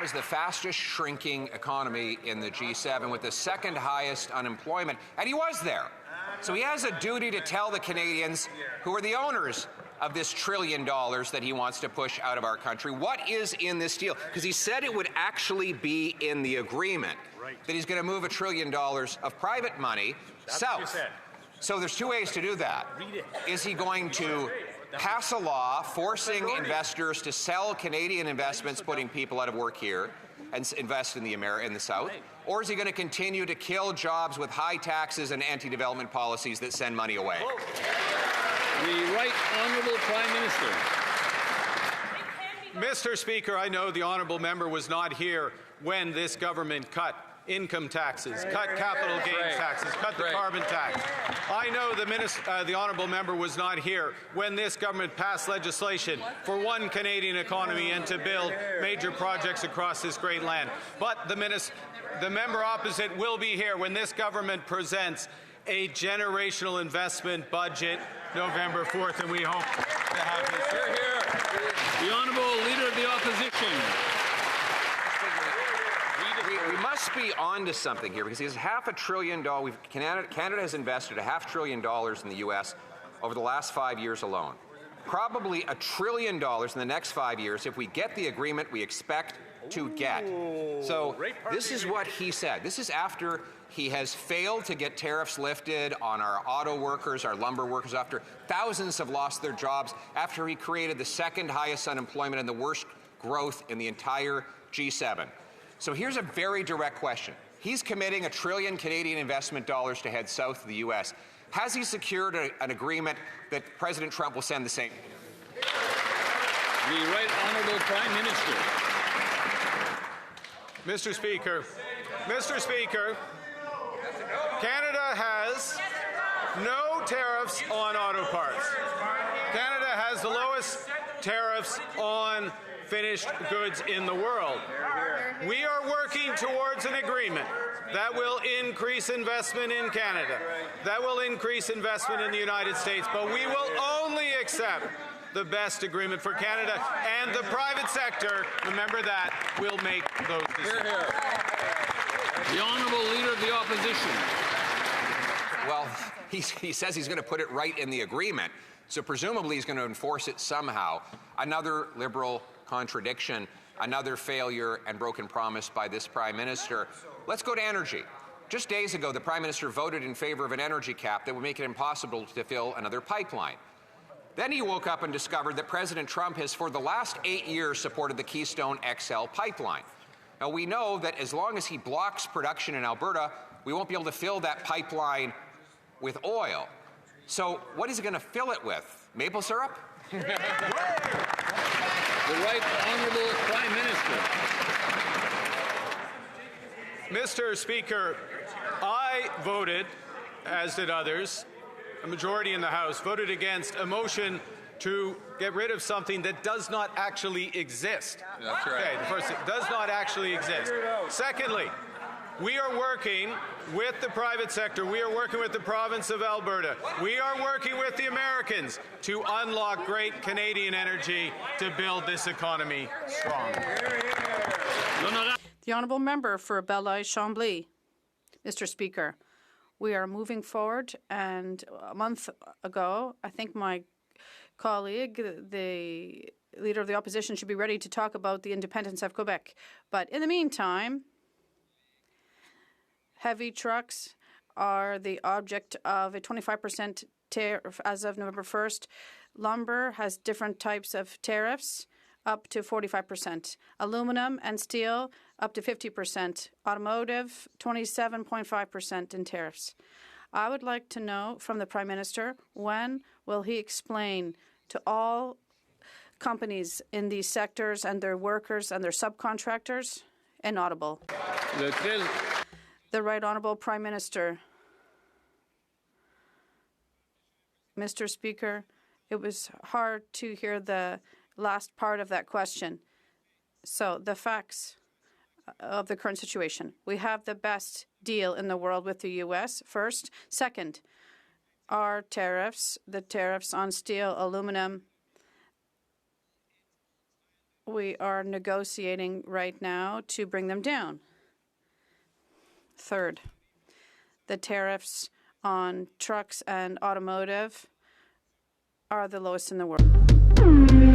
Is the fastest shrinking economy in the G7 with the second highest unemployment, and he was there. So he has a duty to tell the Canadians, who are the owners of this $1 trillion that he wants to push out of our country, what is in this deal? Because he said it would actually be in the agreement that he's going to move $1 trillion of private money south. So there's two ways to do that. Is he going to pass a law forcing investors to sell Canadian investments, putting people out of work here, and invest in the South? Or is he going to continue to kill jobs with high taxes and anti-development policies that send money away? The Right Honourable Prime Minister. Mr. Speaker, I know the honourable member was not here when this government cut income taxes, cut capital gains taxes, cut the carbon tax. I know the honourable member was not here when this government passed legislation for one Canadian economy and to build major projects across this great land. But the member opposite will be here when this government presents a generational investment budget November 4th, and we hope to have this. Hear, hear. The Honourable Leader of the Opposition. We must be on to something here, because he has $500 billion. Canada has invested $500 billion in the U.S. over the last 5 years alone. Probably $1 trillion in the next 5 years if we get the agreement we expect to get. So this is what he said. This is after he has failed to get tariffs lifted on our auto workers, our lumber workers, after thousands have lost their jobs, after he created the second highest unemployment and the worst growth in the entire G7. So here's a very direct question. He's committing $1 trillion Canadian investment dollars to head south of the U.S. Has he secured an agreement that President Trump will send the same? The Right Honourable Prime Minister. Mr. Speaker, Canada has no tariffs on auto parts. Canada has the lowest tariffs on finished goods in the world. We are working towards an agreement that will increase investment in Canada, that will increase investment in the United States, but we will only accept the best agreement for Canada, and the private sector, remember that, will make those decisions. Hear, hear. The Honourable Leader of the Opposition. Well, he says he's going to put it right in the agreement, so presumably he's going to enforce it somehow. Another Liberal contradiction, another failure and broken promise by this Prime Minister. Let's go to energy. Just days ago, the Prime Minister voted in favour of an energy cap that would make it impossible to fill another pipeline. Then he woke up and discovered that President Trump has, for the last 8 years, supported the Keystone XL pipeline. Now, we know that as long as he blocks production in Alberta, we won't be able to fill that pipeline with oil. So what is he going to fill it with? Maple syrup? The Right Honourable Prime Minister. Mr. Speaker, I voted, as did others, a majority in the House, voted against a motion to get rid of something that does not actually exist. That's right. Okay, the first thing, does not actually exist. Secondly, we are working with the private sector. We are working with the province of Alberta. We are working with the Americans to unlock great Canadian energy to build this economy strong. The Honourable Member for Belleuil-Chambly. Mr. Speaker, we are moving forward, and a month ago, I think my colleague, the Leader of the Opposition, should be ready to talk about the independence of Quebec. But in the meantime, heavy trucks are the object of a 25% tariff as of November 1st. Lumber has different types of tariffs, up to 45%. Aluminum and steel, up to 50%. Automotive, 27.5% in tariffs. I would like to know from the Prime Minister, when will he explain to all companies in these sectors and their workers and their subcontractors? Inaudible. The Right Honourable Prime Minister. Mr. Speaker, it was hard to hear the last part of that question. So the facts of the current situation. We have the best deal in the world with the U.S., first. Second, our tariffs, the tariffs on steel, aluminum, we are negotiating right now to bring them down. Third, the tariffs on trucks and automotive are the lowest in the world.